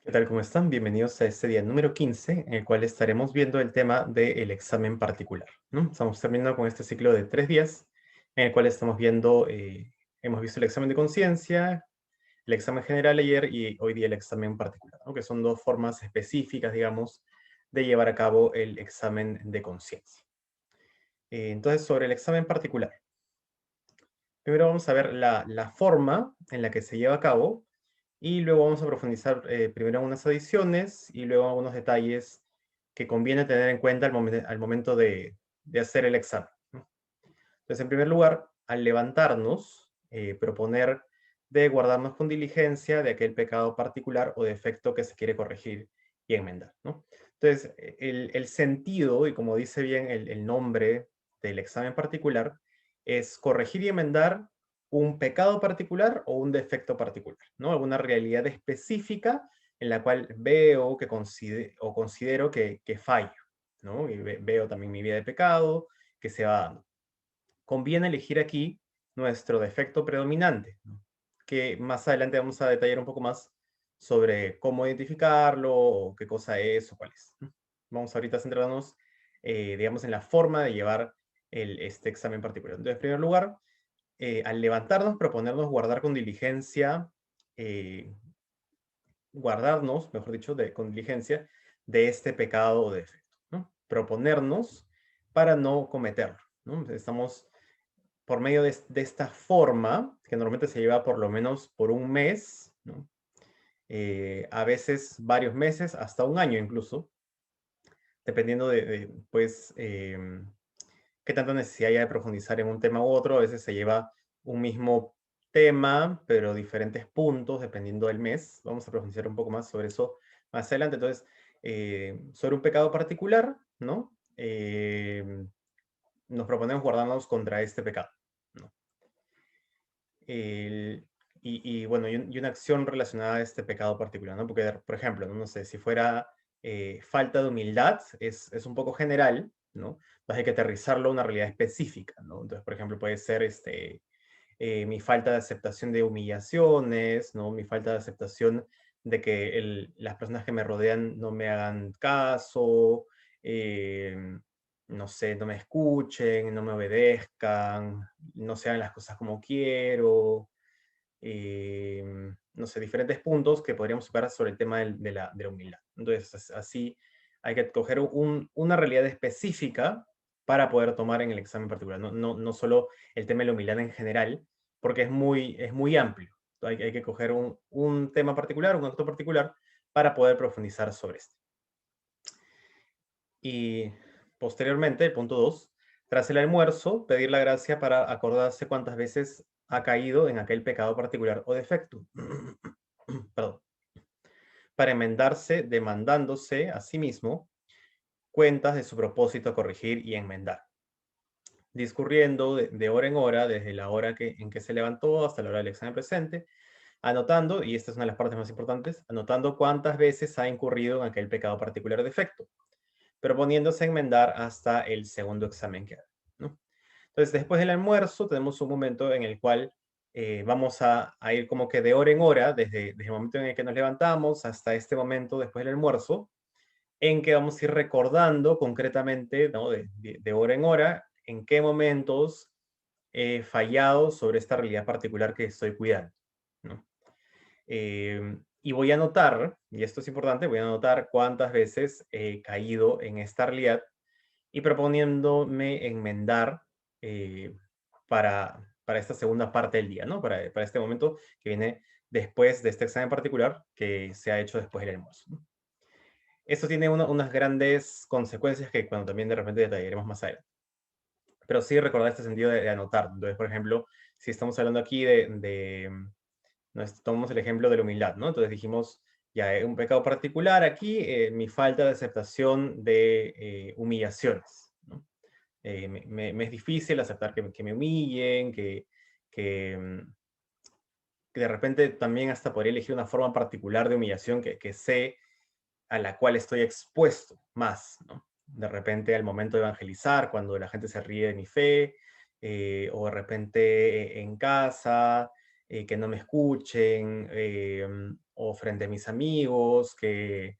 ¿Qué tal? ¿Cómo están? Bienvenidos a este día número 15, en el cual estaremos viendo el tema del examen particular, ¿no? Estamos terminando con este ciclo de 3 días, en el cual estamos viendo, hemos visto el examen de conciencia, el examen general ayer y hoy día el examen particular, ¿no? Que son dos formas específicas, digamos, de llevar a cabo el examen de conciencia. Entonces, sobre el examen particular. Primero vamos a ver la forma en la que se lleva a cabo y luego vamos a profundizar primero en unas adiciones y luego en algunos detalles que conviene tener en cuenta al momento de hacer el examen, ¿no? Entonces, en primer lugar, al levantarnos, proponer de guardarnos con diligencia de aquel pecado particular o defecto que se quiere corregir y enmendar, ¿no? Entonces, el sentido, y como dice bien el nombre del examen particular, es corregir y enmendar un pecado particular o un defecto particular, ¿no? Alguna realidad específica en la cual veo que considero que fallo, ¿no? Y veo también mi vida de pecado que se va dando. Conviene elegir aquí nuestro defecto predominante, ¿no? Que más adelante vamos a detallar un poco más sobre cómo identificarlo, o qué cosa es o cuál es, ¿no? Vamos ahorita a centrarnos, digamos, en la forma de llevar este examen particular. Entonces, en primer lugar, al levantarnos, proponernos guardar con diligencia, eh, guardarnos, mejor dicho, con diligencia de este pecado o defecto, ¿no? Proponernos para no cometerlo, ¿no? Estamos por medio de esta forma, que normalmente se lleva por lo menos por un mes, ¿no? A veces varios meses, hasta un año incluso, dependiendo pues, qué tanta necesidad haya de profundizar en un tema u otro. A veces se lleva un mismo tema, pero diferentes puntos, dependiendo del mes. Vamos a profundizar un poco más sobre eso más adelante. Entonces, sobre un pecado particular, ¿no? Nos proponemos guardarnos contra este pecado, ¿no? El- bueno, y una acción relacionada a este pecado particular, ¿no? Porque, por ejemplo, no sé, si fuera falta de humildad, es un poco general, ¿no? Entonces hay que aterrizarlo a una realidad específica, ¿no? Entonces, por ejemplo, puede ser mi falta de aceptación de humillaciones, ¿no? Mi falta de aceptación de que las personas que me rodean no me hagan caso, no sé, no me escuchen, no me obedezcan, no se hagan las cosas como quiero, no sé, diferentes puntos que podríamos tocar sobre el tema de la humildad. Entonces, así hay que coger una realidad específica para poder tomar en el examen particular, no solo el tema de la humildad en general, porque es muy amplio. Hay que coger un tema particular, un acto particular, para poder profundizar sobre este. Y posteriormente, el punto 2, tras el almuerzo, pedir la gracia para acordarse cuántas veces ha caído en aquel pecado particular o defecto. Perdón. Para enmendarse, demandándose a sí mismo cuentas de su propósito a corregir y enmendar. Discurriendo de hora en hora, desde la hora en que se levantó hasta la hora del examen presente, anotando, y esta es una de las partes más importantes, anotando cuántas veces ha incurrido en aquel pecado particular o defecto, proponiéndose enmendar hasta el segundo examen que haga, ¿no? Entonces, después del almuerzo, tenemos un momento en el cual vamos a ir como que de hora en hora, desde el momento en el que nos levantamos hasta este momento después del almuerzo, en que vamos a ir recordando concretamente, ¿no? De hora en hora, en qué momentos he fallado sobre esta realidad particular que estoy cuidando, ¿no? Y voy a anotar, y esto es importante, voy a anotar cuántas veces he caído en esta realidad y proponiéndome enmendar eh, para esta segunda parte del día, ¿no? Para este momento que viene después de este examen particular que se ha hecho después del almuerzo, ¿no? Esto tiene unas grandes consecuencias que cuando también de repente detallaremos más adelante. Pero sí recordar este sentido de anotar. Entonces, por ejemplo, si estamos hablando aquí tomamos el ejemplo de la humildad, ¿no? Entonces dijimos, ya, un pecado particular aquí, mi falta de aceptación de humillaciones, ¿no? Me es difícil aceptar que me humillen, que, mm, que de repente también hasta podría elegir una forma particular de humillación que sé a la cual estoy expuesto más, ¿no? De repente al momento de evangelizar, cuando la gente se ríe de mi fe, o de repente en casa, que no me escuchen, o frente a mis amigos, que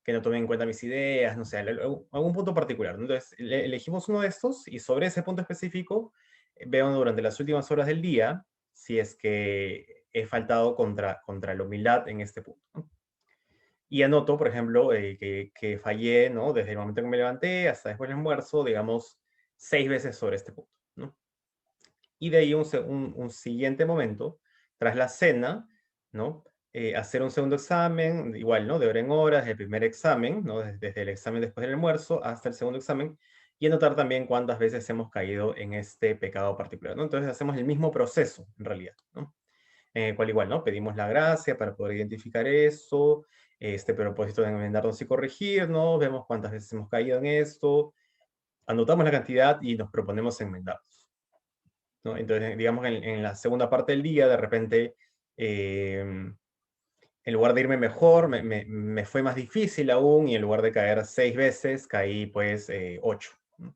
no tomen en cuenta mis ideas, no sé, algún punto particular, ¿no? Entonces, elegimos uno de estos y sobre ese punto específico veo durante las últimas horas del día si es que he faltado contra la humildad en este punto, ¿no? Y anoto, por ejemplo, que fallé, ¿no? Desde el momento que me levanté hasta después del almuerzo, digamos, 6 veces sobre este punto, ¿no? Y de ahí un siguiente momento, tras la cena, ¿no? Hacer un segundo examen, igual, ¿no? De hora en hora, desde el primer examen, ¿no? Desde el examen después del almuerzo hasta el segundo examen, y anotar también cuántas veces hemos caído en este pecado particular, ¿no? Entonces hacemos el mismo proceso, en realidad, ¿no? En el cual igual, ¿no? Pedimos la gracia para poder identificar eso, este propósito de enmendarnos y corregirnos, vemos cuántas veces hemos caído en esto, anotamos la cantidad y nos proponemos enmendarnos, ¿no? Entonces, digamos, en la segunda parte del día, de repente, en lugar de irme mejor, me fue más difícil aún, y en lugar de caer 6 veces, caí pues 8, ¿no?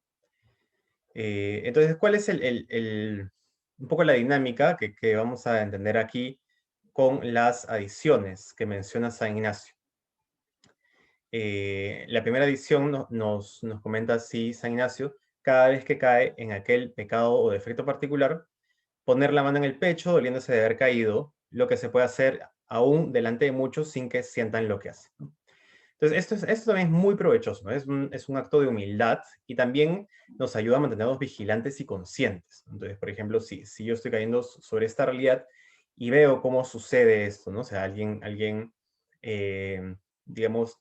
Entonces, ¿cuál es un poco la dinámica que vamos a entender aquí con las adiciones que menciona San Ignacio? La primera adición nos comenta así San Ignacio: cada vez que cae en aquel pecado o defecto particular, poner la mano en el pecho doliéndose de haber caído, lo que se puede hacer aún delante de muchos sin que sientan lo que hace, ¿no? Entonces, esto también es muy provechoso, ¿no? Es un acto de humildad y también nos ayuda a mantenernos vigilantes y conscientes. Entonces, por ejemplo, si yo estoy cayendo sobre esta realidad y veo cómo sucede esto, ¿no? O sea, alguien eh, digamos,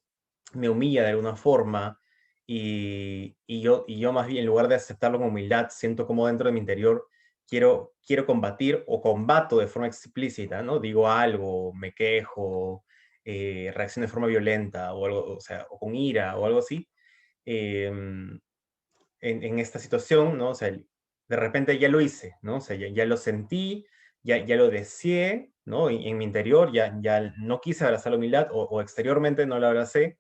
me humilla de alguna forma y yo más bien, en lugar de aceptarlo con humildad, siento como dentro de mi interior quiero combatir o combato de forma explícita, ¿no? Digo algo, me quejo, reacciono de forma violenta o algo, o sea, o con ira o algo así, en esta situación, ¿no? O sea, de repente ya lo hice, ¿no? O sea, ya lo sentí, ya lo deseé, ¿no? Y en mi interior ya no quise abrazar la humildad o exteriormente no la abracé,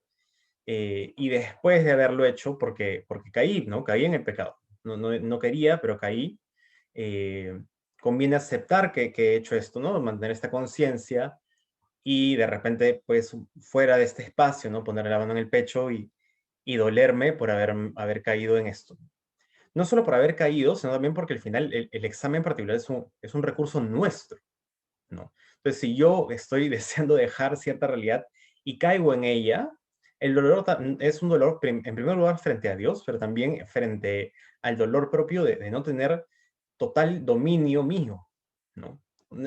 y después de haberlo hecho, porque caí, ¿no? Caí en el pecado. No quería, pero caí. eh, Conviene aceptar que he hecho esto, ¿no? Mantener esta conciencia y de repente, pues, fuera de este espacio, ¿no? Poner la mano en el pecho y dolerme por haber caído en esto. No solo por haber caído, sino también porque al final el examen particular es un recurso nuestro, ¿no? Entonces, si yo estoy deseando dejar cierta realidad y caigo en ella, el dolor es un dolor, en primer lugar, frente a Dios, pero también frente al dolor propio de no tener total dominio mío, ¿no?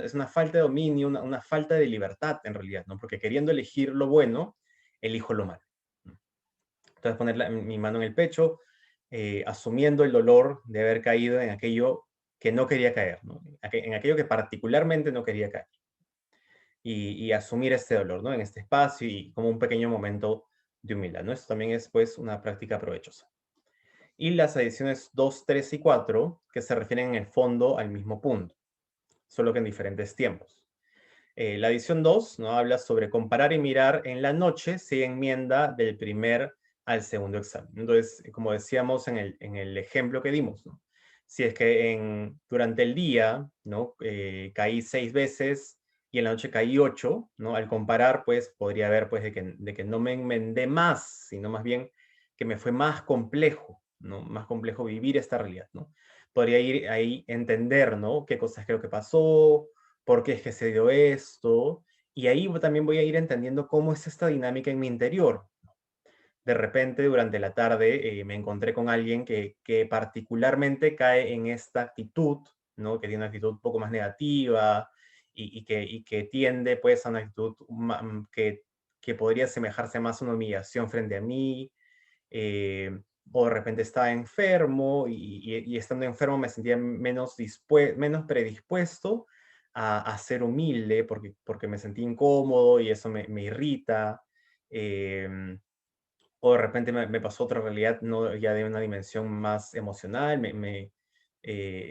Es una falta de dominio, una falta de libertad en realidad, ¿no? Porque queriendo elegir lo bueno, elijo lo malo, ¿no? Entonces poner mi mano en el pecho, asumiendo el dolor de haber caído en aquello que no quería caer, ¿no? En aquello que particularmente no quería caer. Y asumir este dolor, ¿no? En este espacio y como un pequeño momento de humildad, ¿no? Esto también es, pues, una práctica provechosa. Y las adiciones 2, 3 y 4, que se refieren en el fondo al mismo punto, solo que en diferentes tiempos. La adición 2, ¿no? Habla sobre comparar y mirar en la noche si enmienda del primer al segundo examen. Entonces, como decíamos en el ejemplo que dimos, ¿no? Si es que durante el día, ¿no? Caí 6 veces y en la noche caí 8, ¿no? Al comparar, pues, podría ver, pues, de que no me enmendé más, sino más bien que me fue más complejo, ¿no? Más complejo vivir esta realidad, ¿no? Podría ir ahí entender, ¿no? Qué cosas creo que pasó, por qué es que se dio esto, y ahí también voy a ir entendiendo cómo es esta dinámica en mi interior. De repente, durante la tarde, me encontré con alguien que particularmente cae en esta actitud, ¿no? Que tiene una actitud un poco más negativa y que tiende, pues, a una actitud que podría asemejarse más a una humillación frente a mí, eh, o de repente estaba enfermo y estando enfermo me sentía menos predispuesto a ser humilde porque me sentí incómodo y eso me irrita. em, o de repente me pasó otra realidad, no ya de una dimensión más emocional,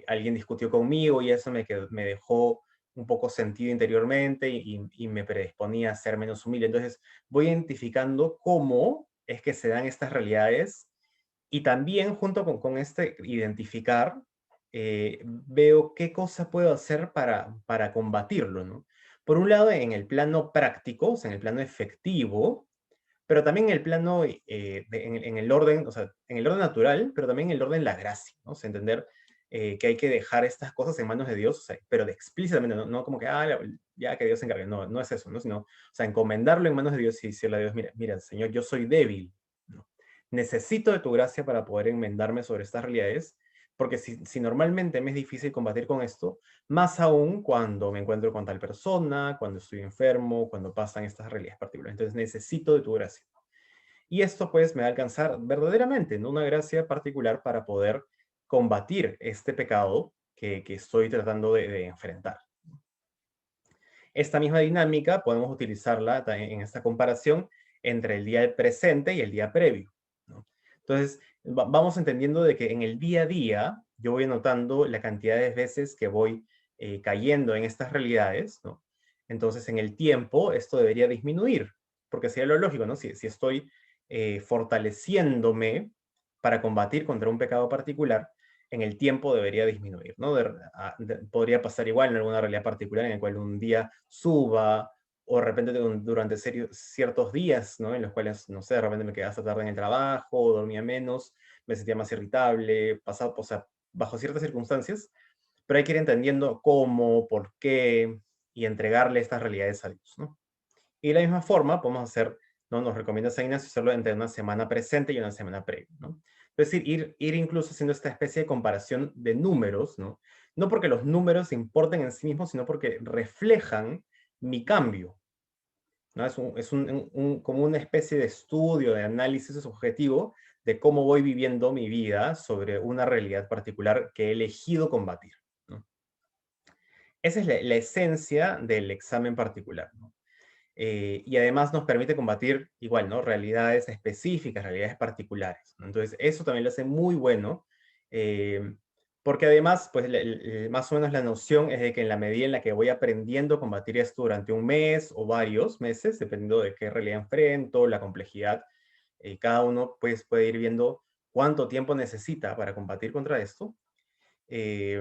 alguien discutió conmigo y eso me dejó un poco sentido interiormente y me predisponía a ser menos humilde. Entonces voy identificando cómo es que se dan estas realidades y también junto con este identificar, veo qué cosa puedo hacer para combatirlo, ¿no? Por un lado, en el plano práctico, o sea, en el plano efectivo, pero también en el plano, en el orden, o sea, en el orden natural, pero también en el orden de la gracia, ¿no? O sea, entender que hay que dejar estas cosas en manos de Dios, o sea, pero de explícitamente, no, no como que, ya que Dios se encargue, no, no es eso, ¿no? Sino, o sea, encomendarlo en manos de Dios y decirle a Dios, mira, mira, Señor, yo soy débil, ¿no? Necesito de tu gracia para poder enmendarme sobre estas realidades, porque si normalmente me es difícil combatir con esto, más aún cuando me encuentro con tal persona, cuando estoy enfermo, cuando pasan estas realidades particulares. Entonces necesito de tu gracia. Y esto pues me va a alcanzar verdaderamente, ¿no? Una gracia particular para poder combatir este pecado que estoy tratando de enfrentar. Esta misma dinámica podemos utilizarla en esta comparación entre el día presente y el día previo, ¿no? Entonces, vamos entendiendo de que en el día a día yo voy notando la cantidad de veces que voy cayendo en estas realidades, ¿no? Entonces, en el tiempo esto debería disminuir, porque sería lo lógico, ¿no? Si estoy fortaleciéndome para combatir contra un pecado particular, en el tiempo debería disminuir, ¿no? Podría pasar igual en alguna realidad particular en la cual un día suba, o de repente durante ciertos días, ¿no? En los cuales, no sé, de repente me quedaba hasta tarde en el trabajo, dormía menos, me sentía más irritable, pasaba, o sea, bajo ciertas circunstancias, pero hay que ir entendiendo cómo, por qué, y entregarle estas realidades a Dios, ¿no? Y de la misma forma podemos hacer, ¿no? Nos recomienda San Ignacio hacerlo entre una semana presente y una semana previa, ¿no? Es decir, ir incluso haciendo esta especie de comparación de números, ¿no? No porque los números importen en sí mismos, sino porque reflejan mi cambio, ¿no? Como una especie de estudio, de análisis objetivo de cómo voy viviendo mi vida sobre una realidad particular que he elegido combatir, ¿no? Esa es la esencia del examen particular, ¿no? Y además nos permite combatir igual, ¿no? Realidades específicas, realidades particulares, ¿no? Entonces, eso también lo hace muy bueno, eh, porque además, pues, más o menos la noción es de que en la medida en la que voy aprendiendo a combatir esto durante un mes o varios meses, dependiendo de qué realidad enfrento, la complejidad, cada uno, pues, puede ir viendo cuánto tiempo necesita para combatir contra esto. Eh,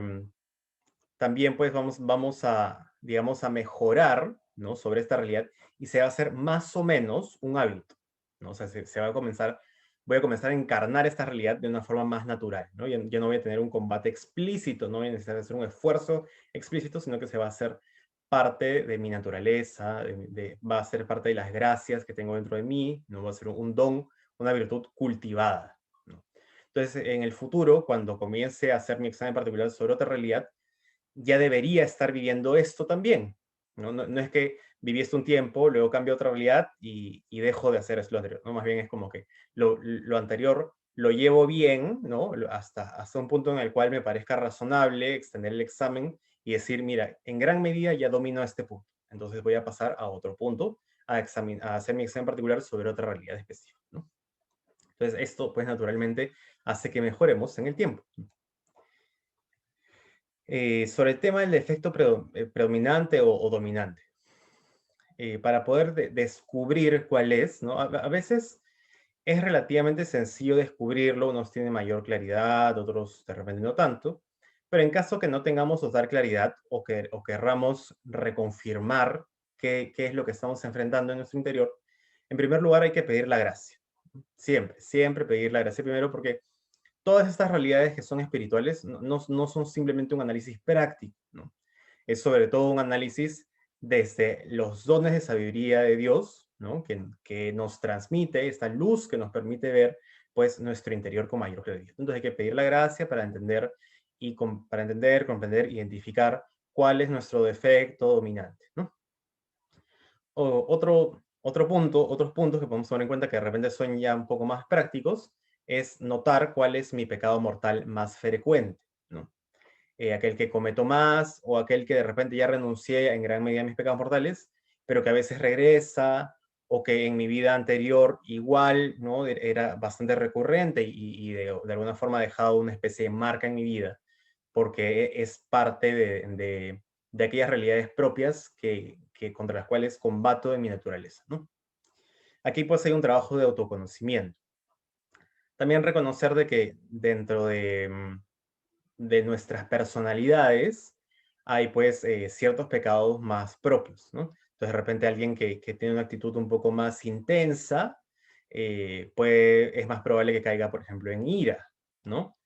También pues vamos a, digamos, a mejorar, ¿no? Sobre esta realidad y se va a hacer más o menos un hábito, ¿no? O sea, se va a comenzar, voy a comenzar a encarnar esta realidad de una forma más natural, ¿no? Ya no voy a tener un combate explícito, no voy a necesitar hacer un esfuerzo explícito, sino que se va a hacer parte de mi naturaleza, va a ser parte de las gracias que tengo dentro de mí, no va a ser un don, una virtud cultivada, ¿no? Entonces, en el futuro, cuando comience a hacer mi examen particular sobre otra realidad, ya debería estar viviendo esto también, ¿no? No es que viví esto un tiempo, luego cambio a otra realidad y dejo de hacer esto anterior, ¿no? Más bien es como que lo anterior lo llevo bien, ¿no? Hasta un punto en el cual me parezca razonable extender el examen y decir, mira, en gran medida ya domino este punto, entonces voy a pasar a otro punto, a hacer mi examen particular sobre otra realidad específica, ¿no? Entonces esto, pues naturalmente, hace que mejoremos en el tiempo. Sobre el tema del efecto predominante o dominante. Para poder descubrir cuál es, ¿no? A veces es relativamente sencillo descubrirlo, unos tienen mayor claridad, otros de repente no tanto, pero en caso que no tengamos total claridad o querramos reconfirmar qué es lo que estamos enfrentando en nuestro interior, en primer lugar hay que pedir la gracia. Siempre, siempre pedir la gracia primero porque todas estas realidades que son espirituales no son simplemente un análisis práctico, ¿no? Es sobre todo un análisis desde los dones de sabiduría de Dios, ¿no? Que nos transmite esta luz que nos permite ver, pues, nuestro interior con mayor claridad. Entonces hay que pedir la gracia para entender para entender, comprender, identificar cuál es nuestro defecto dominante, ¿no? Otros puntos que podemos tomar en cuenta que de repente son ya un poco más prácticos, es notar cuál es mi pecado mortal más frecuente, ¿no? Aquel que cometo más o aquel que de repente ya renuncié en gran medida a mis pecados mortales, pero que a veces regresa o que en mi vida anterior igual, ¿no? Era bastante recurrente y de alguna forma ha dejado una especie de marca en mi vida, porque es parte de aquellas realidades propias contra las cuales combato en mi naturaleza, ¿no? Aquí pues hay un trabajo de autoconocimiento. También reconocer de que dentro de nuestras personalidades hay pues ciertos pecados más propios, ¿no? Entonces de repente alguien que tiene una actitud un poco más intensa, es más probable que caiga, por ejemplo, en ira, ¿no?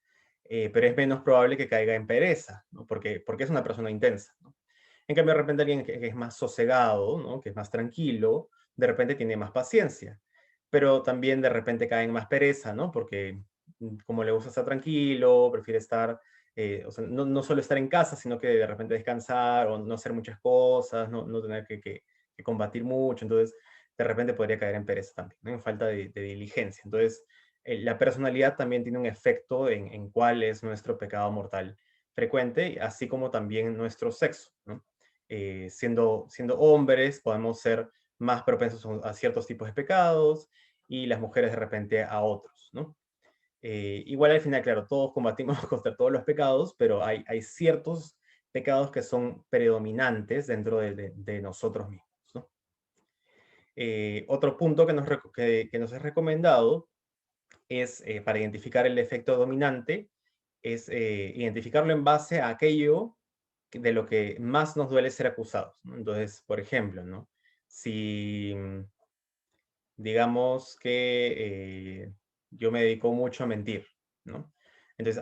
Pero es menos probable que caiga en pereza, ¿no? Porque es una persona intensa, ¿no? En cambio, de repente alguien que es más sosegado, ¿no? Que es más tranquilo, de repente tiene más paciencia, pero también de repente cae en más pereza, ¿no? Porque como le gusta estar tranquilo, prefiere estar, o sea, no solo estar en casa, sino que de repente descansar o no hacer muchas cosas, no tener que combatir mucho, entonces de repente podría caer en pereza también, ¿no? En falta de diligencia. Entonces, la personalidad también tiene un efecto en cuál es nuestro pecado mortal frecuente, así como también nuestro sexo, ¿no? Siendo hombres, podemos ser más propensos a ciertos tipos de pecados y las mujeres de repente a otros, ¿no? Igual al final, claro, todos combatimos contra todos los pecados, pero hay ciertos pecados que son predominantes dentro de nosotros mismos, ¿no? Otro punto que nos es recomendado es, para identificar el efecto dominante, es identificarlo en base a aquello de lo que más nos duele ser acusados, ¿no? Entonces, por ejemplo, ¿no? Si digamos que yo me dedico mucho a mentir, ¿no? Entonces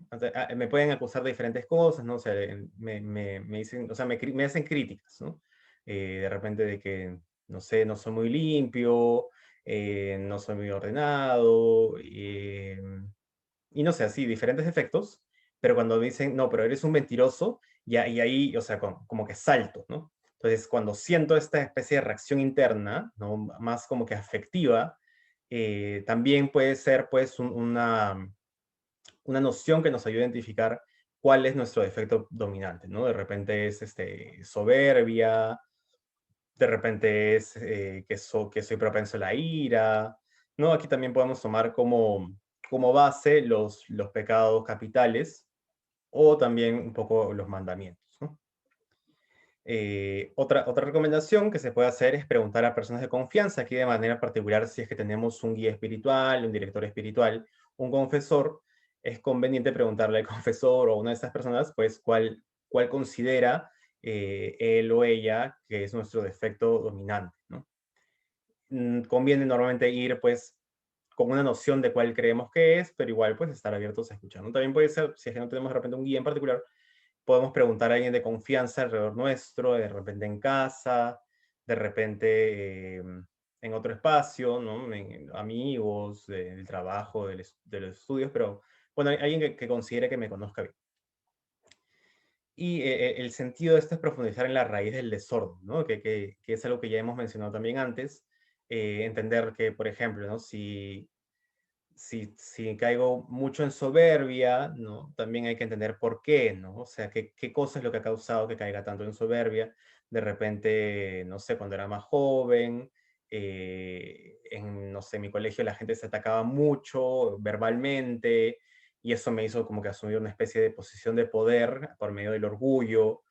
o sea, me pueden acusar de diferentes cosas, ¿no? O sea, me dicen, o sea, me hacen críticas, ¿no? De repente de que, no sé, no soy muy limpio, no soy muy ordenado, y no sé, así, diferentes efectos, pero cuando me dicen, no, pero eres un mentiroso, ya, y ahí, o sea, como que salto, ¿no? Entonces, cuando siento esta especie de reacción interna, ¿no? Más como que afectiva, también puede ser, pues, una noción que nos ayude a identificar cuál es nuestro defecto dominante, ¿no? De repente es soberbia, de repente es que soy propenso a la ira, ¿no? Aquí también podemos tomar como base los pecados capitales o también un poco los mandamientos, ¿no? Otra recomendación que se puede hacer es preguntar a personas de confianza, aquí de manera particular si es que tenemos un guía espiritual, un director espiritual, un confesor, es conveniente preguntarle al confesor o a una de estas personas, pues, cuál considera él o ella que es nuestro defecto dominante, ¿no? Conviene normalmente ir, pues, con una noción de cuál creemos que es, pero igual, pues, estar abiertos a escuchar, ¿no? También puede ser, si es que no tenemos de repente un guía en particular, podemos preguntar a alguien de confianza alrededor nuestro, de repente en casa, de repente en otro espacio, ¿no? Amigos, del trabajo, de los estudios, pero bueno, alguien que considere que me conozca bien. Y el sentido de esto es profundizar en la raíz del desorden, ¿no? Que es algo que ya hemos mencionado también antes. Entender que, por ejemplo, ¿no? Si caigo mucho en soberbia, ¿no? También hay que entender por qué, ¿no? O sea, qué cosa es lo que ha causado que caiga tanto en soberbia. De repente, no sé, cuando era más joven, no sé, en mi colegio la gente se atacaba mucho verbalmente y eso me hizo como que asumir una especie de posición de poder por medio del orgullo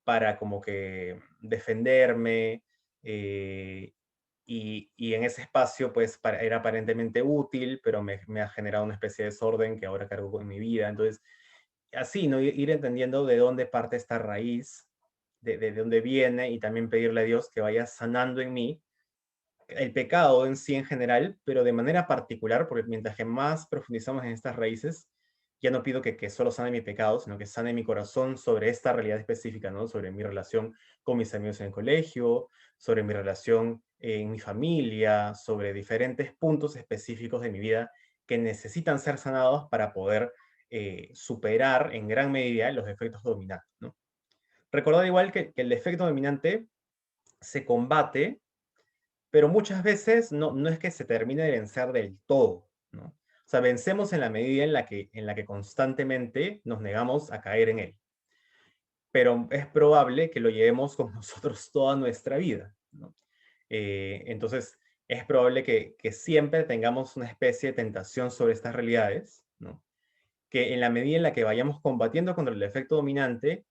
para como que defenderme, eh, y en ese espacio pues era aparentemente útil, pero me ha generado una especie de desorden que ahora cargo en mi vida. Entonces, así, ¿no? Ir entendiendo de dónde parte esta raíz, de dónde viene y también pedirle a Dios que vaya sanando en mí el pecado en sí en general, pero de manera particular, porque mientras que más profundizamos en estas raíces, ya no pido que solo sane mi pecado, sino que sane mi corazón sobre esta realidad específica, ¿no? Sobre mi relación con mis amigos en el colegio, sobre mi relación en mi familia, sobre diferentes puntos específicos de mi vida que necesitan ser sanados para poder superar en gran medida los efectos dominantes, ¿no? Recordad igual que el efecto dominante se combate, pero muchas veces no es que se termine de vencer del todo, ¿no? O sea, vencemos en la medida en la que constantemente nos negamos a caer en él. Pero es probable que lo llevemos con nosotros toda nuestra vida, ¿no? Entonces, es probable que siempre tengamos una especie de tentación sobre estas realidades, ¿no? Que en la medida en la que vayamos combatiendo contra el efecto dominante,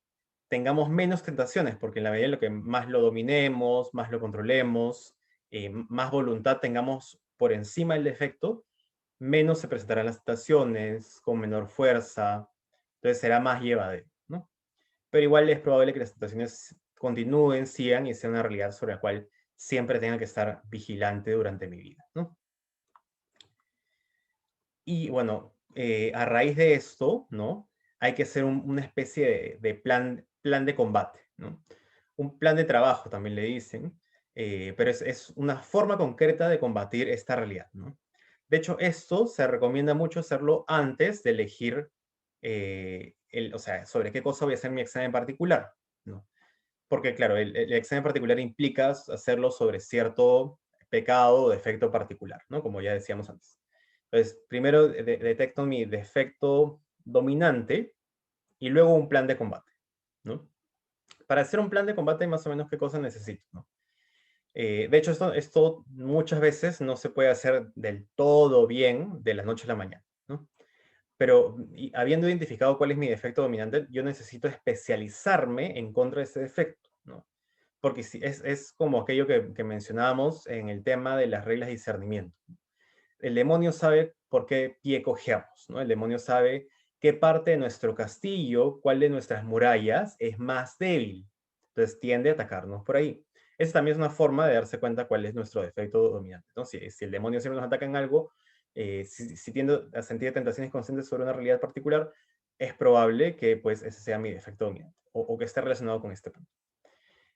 tengamos menos tentaciones, porque en la medida en la que más lo dominemos, más lo controlemos, más voluntad tengamos por encima del defecto, menos se presentarán las tentaciones, con menor fuerza, entonces será más llevadero, ¿no? pero igual es probable que las tentaciones continúen, sigan y sea una realidad sobre la cual siempre tenga que estar vigilante durante mi vida, ¿no? Y bueno, a raíz de esto, ¿no? Hay que hacer una especie de plan de combate, ¿no? Un plan de trabajo también le dicen, pero es una forma concreta de combatir esta realidad, ¿no? De hecho, esto se recomienda mucho hacerlo antes de elegir, o sea, sobre qué cosa voy a hacer mi examen particular, ¿no? Porque, claro, el examen particular implica hacerlo sobre cierto pecado o defecto particular, ¿no? Como ya decíamos antes. Entonces, primero detecto mi defecto dominante y luego un plan de combate, ¿no? Para hacer un plan de combate, más o menos, ¿qué cosas necesito, no? De hecho, esto muchas veces no se puede hacer del todo bien de la noche a la mañana, ¿no? Pero habiendo identificado cuál es mi defecto dominante, yo necesito especializarme en contra de ese defecto, ¿no? Porque si, es como aquello que mencionábamos en el tema de las reglas de discernimiento. El demonio sabe por qué pie cojeamos, ¿no? El demonio sabe qué parte de nuestro castillo, cuál de nuestras murallas es más débil. Entonces tiende a atacarnos por ahí. Esa también es una forma de darse cuenta cuál es nuestro defecto dominante, ¿no? Si el demonio siempre nos ataca en algo, si tiendo a sentir tentaciones conscientes sobre una realidad particular, es probable que pues ese sea mi defecto dominante o que esté relacionado con este punto.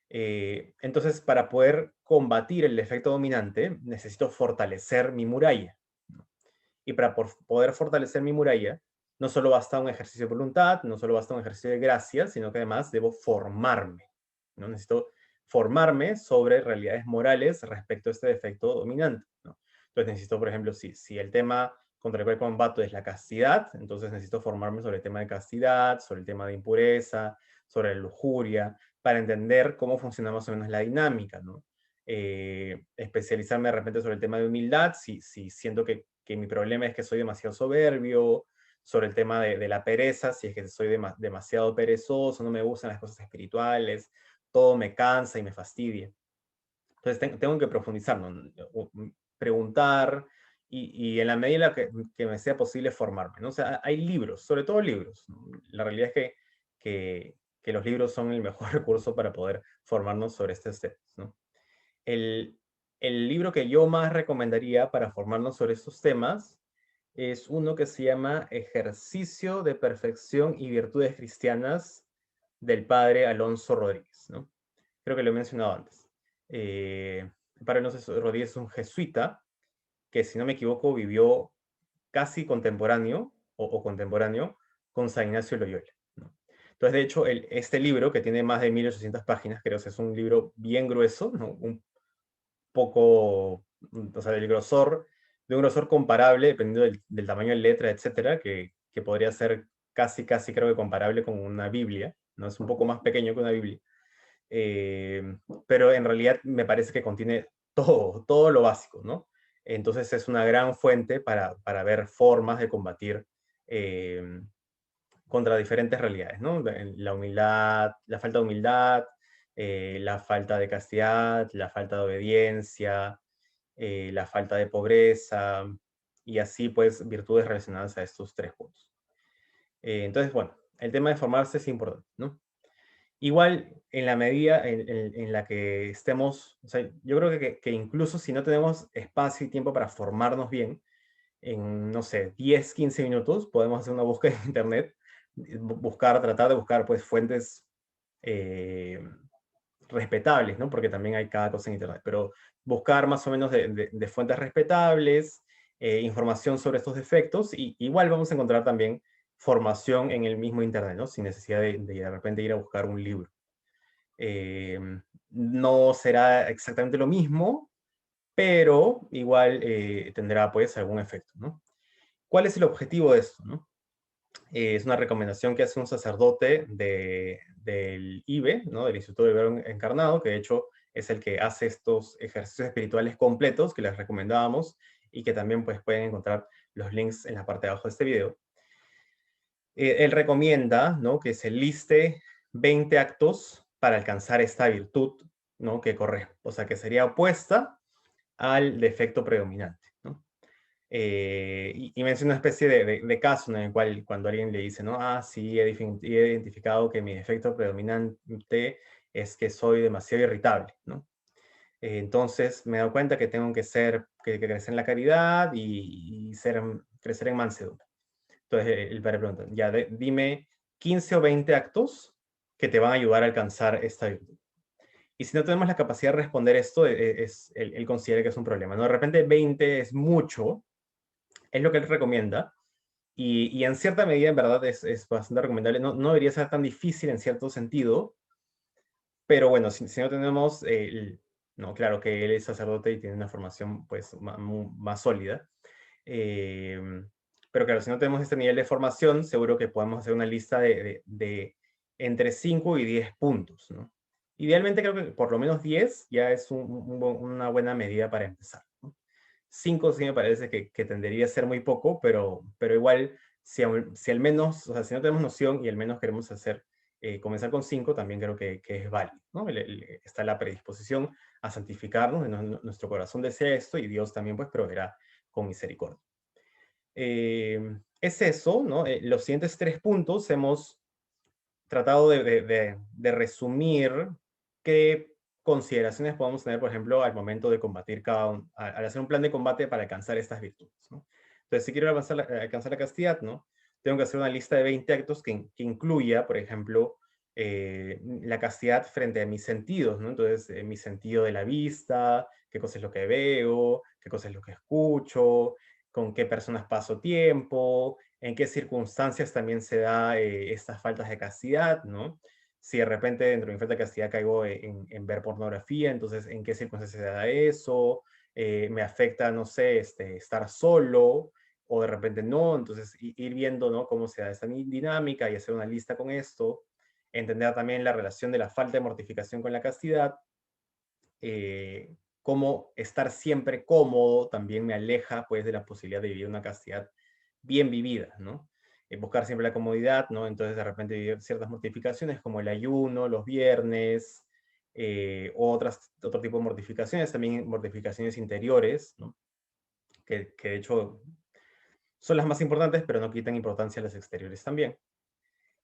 Entonces, para poder combatir el efecto dominante, necesito fortalecer mi muralla, ¿no? Y para poder fortalecer mi muralla, no solo basta un ejercicio de voluntad, no solo basta un ejercicio de gracia, sino que además debo formarme, ¿no? Necesito formarme sobre realidades morales respecto a este defecto dominante, ¿no? Entonces necesito, por ejemplo, si el tema contra el cual combato es la castidad, entonces necesito formarme sobre el tema de castidad, sobre el tema de impureza, sobre la lujuria, para entender cómo funciona más o menos la dinámica, ¿no? Especializarme de repente sobre el tema de humildad, si siento que mi problema es que soy demasiado soberbio, sobre el tema de la pereza, si es que soy demasiado perezoso, no me gustan las cosas espirituales, todo me cansa y me fastidia. Entonces tengo que profundizar, ¿no? Preguntar y en la medida en la que me sea posible formarme, ¿no? O sea, hay libros, sobre todo libros, ¿no? La realidad es que los libros son el mejor recurso para poder formarnos sobre estos temas, ¿no? El, el libro que yo más recomendaría para formarnos sobre estos temas es uno que se llama Ejercicio de Perfección y Virtudes Cristianas del padre Alonso Rodríguez, ¿no? Creo que lo he mencionado antes. El padre Alonso Rodríguez es un jesuita que, si no me equivoco, vivió casi contemporáneo o contemporáneo con San Ignacio de Loyola, ¿no? Entonces, de hecho, este libro, que tiene más de 1800 páginas, creo que es un libro bien grueso, ¿no? Un poco, o sea, de un grosor comparable, dependiendo del tamaño de letra, etcétera, que podría ser casi creo que comparable con una Biblia, ¿no? Es un poco más pequeño que una Biblia. Pero en realidad me parece que contiene todo lo básico, ¿no? Entonces es una gran fuente para ver formas de combatir contra diferentes realidades, ¿no? La humildad, la falta de humildad, la falta de castidad, la falta de obediencia, la falta de pobreza, y así pues virtudes relacionadas a estos tres puntos. Entonces, bueno, el tema de formarse es importante, ¿no? Igual, en la medida en la que estemos, o sea, yo creo que incluso si no tenemos espacio y tiempo para formarnos bien, en, no sé, 10, 15 minutos podemos hacer una búsqueda en internet, tratar de buscar pues fuentes eh, respetables, ¿no? Porque también hay cada cosa en internet, pero buscar más o menos de fuentes respetables, información sobre estos defectos, y igual vamos a encontrar también formación en el mismo internet, ¿no? Sin necesidad de repente ir a buscar un libro. Eh, no será exactamente lo mismo, pero igual tendrá pues algún efecto, ¿no? ¿Cuál es el objetivo de esto, no? Es una recomendación que hace un sacerdote del IBE, ¿no? Del Instituto del Verbo Encarnado, que de hecho es el que hace estos ejercicios espirituales completos que les recomendábamos y que también pues, pueden encontrar los links en la parte de abajo de este video. Él recomienda, ¿no? Que se liste 20 actos para alcanzar esta virtud, ¿no? Que corre, o sea, que sería opuesta al defecto predominante, ¿no? Y menciona una especie de caso en el cual cuando alguien le dice, ¿no? Ah, sí, he identificado que mi defecto predominante es que soy demasiado irritable, ¿no? Entonces me he dado cuenta que tengo que crecer en la caridad y crecer en mansedumbre. Entonces el padre pregunta, ya, dime 15 o 20 actos que te van a ayudar a alcanzar esta virtud. Y si no tenemos la capacidad de responder esto, él considera que es un problema, ¿no? De repente 20 es mucho, es lo que él recomienda, y en cierta medida, en verdad, es bastante recomendable. No, no debería ser tan difícil en cierto sentido, pero bueno, si no tenemos, no, claro que él es sacerdote y tiene una formación pues más sólida. Eh, pero claro, si no tenemos este nivel de formación, seguro que podemos hacer una lista de entre 5 y 10 puntos, ¿no? Idealmente creo que por lo menos 10 ya es una buena medida para empezar, ¿no? 5 sí me parece que tendería a ser muy poco, pero igual, si al menos, o sea, si no tenemos noción y al menos queremos comenzar con 5, también creo que es válido, ¿no? Está la predisposición a santificarnos, nuestro corazón desea esto y Dios también pues proveerá con misericordia. Es eso, ¿no? Los siguientes 3 puntos hemos tratado de resumir qué consideraciones podemos tener, por ejemplo, al momento de combatir al hacer un plan de combate para alcanzar estas virtudes, ¿no? Entonces, si quiero alcanzar la castidad, ¿no? Tengo que hacer una lista de 20 actos que incluya, por ejemplo, la castidad frente a mis sentidos, ¿no? Entonces, mi sentido de la vista, qué cosa es lo que veo, qué cosa es lo que escucho, con qué personas paso tiempo, en qué circunstancias también se da estas faltas de castidad, ¿no? Si de repente dentro de mi falta de castidad caigo en ver pornografía, entonces en qué circunstancias se da eso, me afecta, no sé, estar solo, o de repente no, entonces ir viendo, ¿no? Cómo se da esta dinámica y hacer una lista con esto, entender también la relación de la falta de mortificación con la castidad, cómo estar siempre cómodo también me aleja pues de la posibilidad de vivir una castidad bien vivida, ¿no? Buscar siempre la comodidad, ¿no? Entonces de repente vivir ciertas mortificaciones como el ayuno, los viernes, otro tipo de mortificaciones, también mortificaciones interiores, ¿no? Que de hecho son las más importantes, pero no quitan importancia a las exteriores también.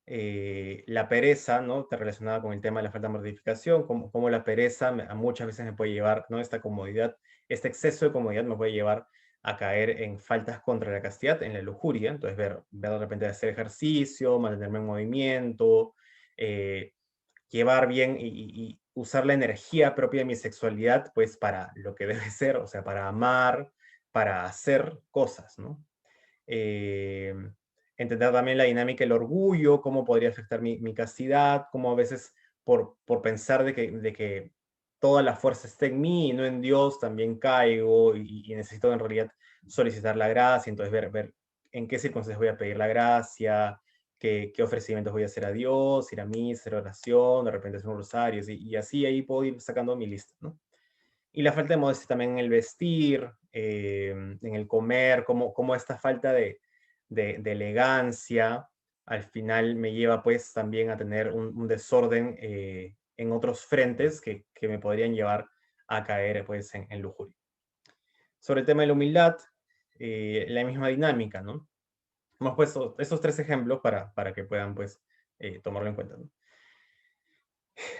La pereza, ¿no? Está relacionada con el tema de la falta de mortificación, como la pereza muchas veces me puede llevar, ¿no? Esta comodidad, este exceso de comodidad me puede llevar a caer en faltas contra la castidad, en la lujuria. Entonces, ver de repente hacer ejercicio, mantenerme en movimiento, eh, llevar bien y usar la energía propia de mi sexualidad, pues para lo que debe ser, o sea, para amar, para hacer cosas, ¿no? eh, Entender también la dinámica del orgullo, cómo podría afectar mi castidad, cómo a veces por pensar de que toda la fuerza está en mí y no en Dios, también caigo y necesito en realidad solicitar la gracia, entonces ver en qué circunstancias voy a pedir la gracia, qué ofrecimientos voy a hacer a Dios, ir a misa, hacer oración, de repente hacer un rosario, y así ahí puedo ir sacando mi lista, ¿no? Y la falta de modestia también en el vestir, en el comer, como esta falta de elegancia al final me lleva pues también a tener un desorden en otros frentes que me podrían llevar a caer pues en lujuria. Sobre el tema de la humildad, la misma dinámica, ¿no? Hemos puesto estos 3 ejemplos para que puedan pues tomarlo en cuenta, ¿no?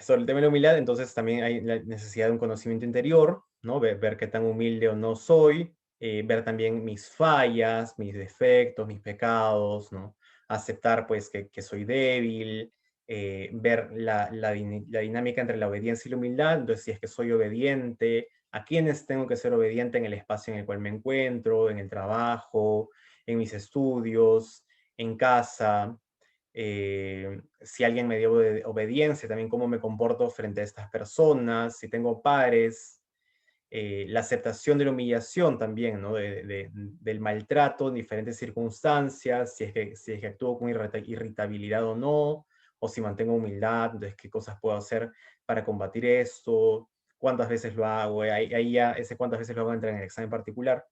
Sobre el tema de la humildad, entonces también hay la necesidad de un conocimiento interior, ¿no? Ver qué tan humilde o no soy, ver también mis fallas, mis defectos, mis pecados, ¿no? Aceptar pues que soy débil, ver la dinámica entre la obediencia y la humildad, entonces si es que soy obediente, a quiénes tengo que ser obediente en el espacio en el cual me encuentro, en el trabajo, en mis estudios, en casa, si alguien me dio obediencia, también cómo me comporto frente a estas personas, si tengo padres, la aceptación de la humillación también, ¿no? Del maltrato en diferentes circunstancias, si es que actúo con irritabilidad o no, o si mantengo humildad, entonces qué cosas puedo hacer para combatir esto, cuántas veces lo hago, ahí ya ese cuántas veces lo hago entra en el examen particular.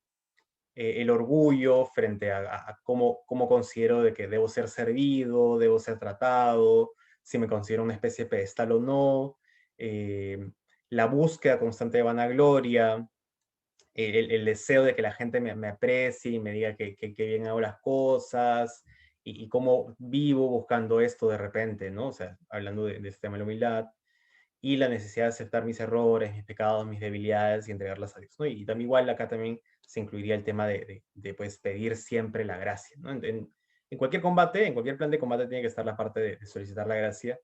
El orgullo frente a cómo considero de que debo ser servido, debo ser tratado, si me considero una especie de pedestal o no, eh, la búsqueda constante de vanagloria, el deseo de que la gente me aprecie y me diga que bien hago las cosas, y cómo vivo buscando esto de repente, ¿no? O sea, hablando de este tema de la humildad, y la necesidad de aceptar mis errores, mis pecados, mis debilidades y entregarlas a Dios, ¿no? Y también igual acá también se incluiría el tema de, pues, pedir siempre la gracia, ¿no? En cualquier combate, en cualquier plan de combate tiene que estar la parte de solicitar la gracia,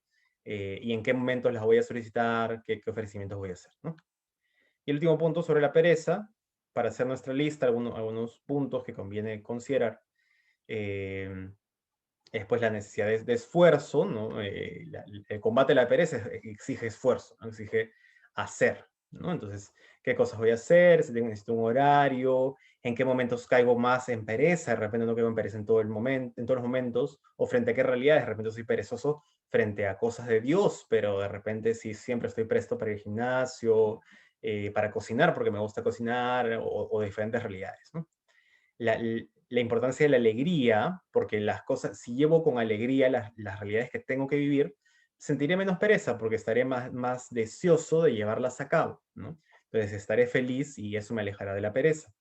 y en qué momentos las voy a solicitar, qué ofrecimientos voy a hacer, ¿no? Y el último punto sobre la pereza, para hacer nuestra lista, algunos puntos que conviene considerar. eh, es pues la necesidad de esfuerzo, ¿no? El combate a la pereza exige esfuerzo, ¿no? Exige hacer, ¿no? Entonces, ¿qué cosas voy a hacer? Si necesito un horario, en qué momentos caigo más en pereza, de repente no caigo en pereza en todo el momento, en todos los momentos, o frente a qué realidades, de repente soy perezoso frente a cosas de Dios, pero de repente sí siempre estoy presto para ir al gimnasio, para cocinar, porque me gusta cocinar, o diferentes realidades, ¿no? La importancia de la alegría, porque las cosas, si llevo con alegría las realidades que tengo que vivir, sentiré menos pereza porque estaré más deseoso de llevarlas a cabo, ¿no? Entonces estaré feliz y eso me alejará de la pereza.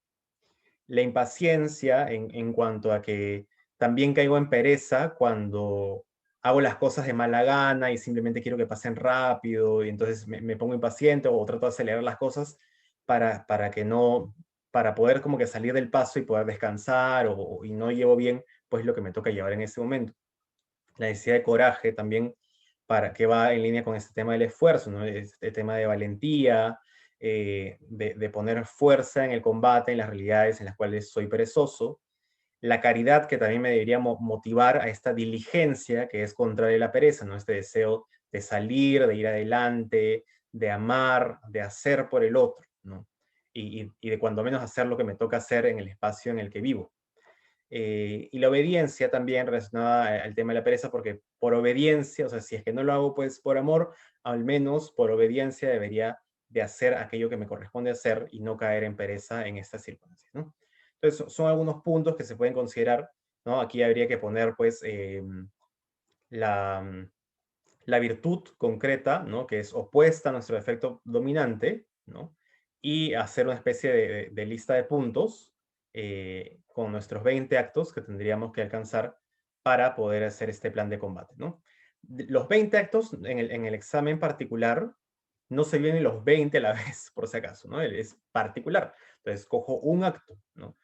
La impaciencia en cuanto a que también caigo en pereza cuando hago las cosas de mala gana y simplemente quiero que pasen rápido y entonces me pongo impaciente o trato de acelerar las cosas para que no, para poder como que salir del paso y poder descansar y no llevo bien pues lo que me toca llevar en ese momento. La necesidad de coraje también para que va en línea con este tema del esfuerzo, ¿no? Este tema de valentía, de poner fuerza en el combate, en las realidades en las cuales soy perezoso. La caridad, que también me debería motivar a esta diligencia que es contraria a la pereza, ¿no? Este deseo de salir, de ir adelante, de amar, de hacer por el otro, ¿no? Y de cuando menos hacer lo que me toca hacer en el espacio en el que vivo. Y la obediencia también relacionada al tema de la pereza, porque por obediencia, o sea, si es que no lo hago pues por amor, al menos por obediencia debería de hacer aquello que me corresponde hacer y no caer en pereza en estas circunstancias, ¿no? Entonces, son algunos puntos que se pueden considerar, ¿no? Aquí habría que poner pues la, la virtud concreta, ¿no? Que es opuesta a nuestro efecto dominante, ¿no? Y hacer una especie de lista de puntos con nuestros 20 actos que tendríamos que alcanzar para poder hacer este plan de combate, ¿no? Los 20 actos en el examen particular no se vienen los 20 a la vez, por si acaso, ¿no? Es particular. Entonces, cojo un acto, ¿no?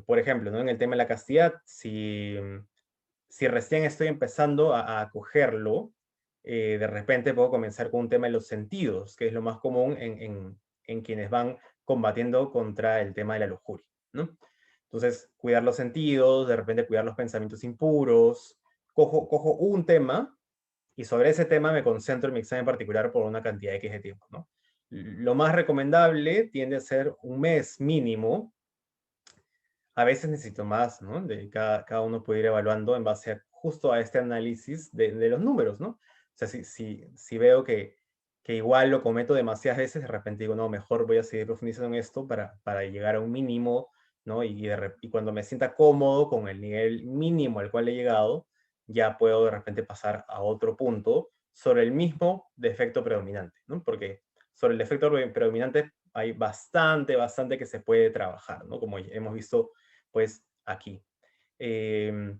Por ejemplo, ¿no? En el tema de la castidad, si recién estoy empezando a cogerlo, de repente puedo comenzar con un tema de los sentidos, que es lo más común en quienes van combatiendo contra el tema de la lujuria, ¿no? Entonces, cuidar los sentidos, de repente cuidar los pensamientos impuros, cojo un tema y sobre ese tema me concentro en mi examen particular por una cantidad de X de tiempo, ¿no? Lo más recomendable tiende a ser un mes mínimo. A veces necesito más, ¿no? Cada uno puede ir evaluando en base justo a este análisis de los números, ¿no? O sea, si veo que igual lo cometo demasiadas veces, de repente digo, no, mejor voy a seguir profundizando en esto para llegar a un mínimo, ¿no? Y cuando me sienta cómodo con el nivel mínimo al cual he llegado, ya puedo de repente pasar a otro punto sobre el mismo defecto predominante, ¿no? Porque sobre el defecto predominante hay bastante que se puede trabajar, ¿no? Como hemos visto pues aquí. Eh,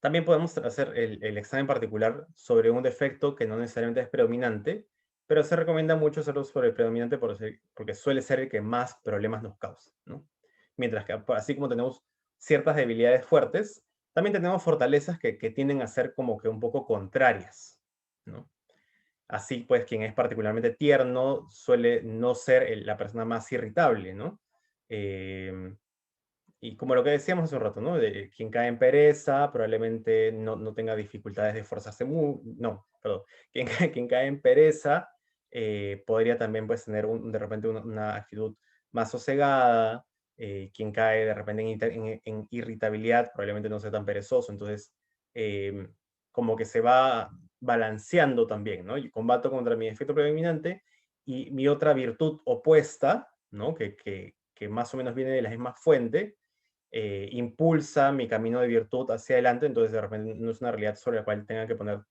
También podemos hacer el examen particular sobre un defecto que no necesariamente es predominante, pero se recomienda mucho hacerlo sobre el predominante porque suele ser el que más problemas nos causa, ¿no? Mientras que así como tenemos ciertas debilidades fuertes, también tenemos fortalezas que tienden a ser como que un poco contrarias, ¿no? Así pues, quien es particularmente tierno suele no ser la persona más irritable, ¿no? Eh, y como lo que decíamos hace un rato, ¿no? De quien cae en pereza probablemente no tenga dificultades de esforzarse no, perdón. Quien cae en pereza podría también pues tener de repente una actitud más sosegada. Quien cae de repente en irritabilidad probablemente no sea tan perezoso. Entonces, eh, como que se va balanceando también, ¿no? Yo combato contra mi efecto predominante y mi otra virtud opuesta, ¿no? Que más o menos viene de la misma fuente, impulsa mi camino de virtud hacia adelante, entonces de repente no es una realidad sobre la cual tenga que poner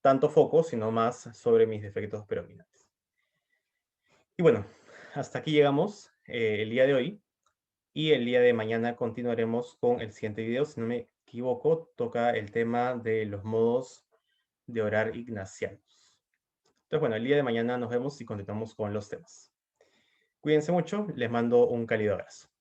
tanto foco, sino más sobre mis defectos predominantes. Y bueno, hasta aquí llegamos. el día de hoy. Y el día de mañana continuaremos con el siguiente video. Si no me equivoco, toca el tema de los modos de orar ignacianos. Entonces, bueno, el día de mañana nos vemos y continuamos con los temas. Cuídense mucho, les mando un cálido abrazo.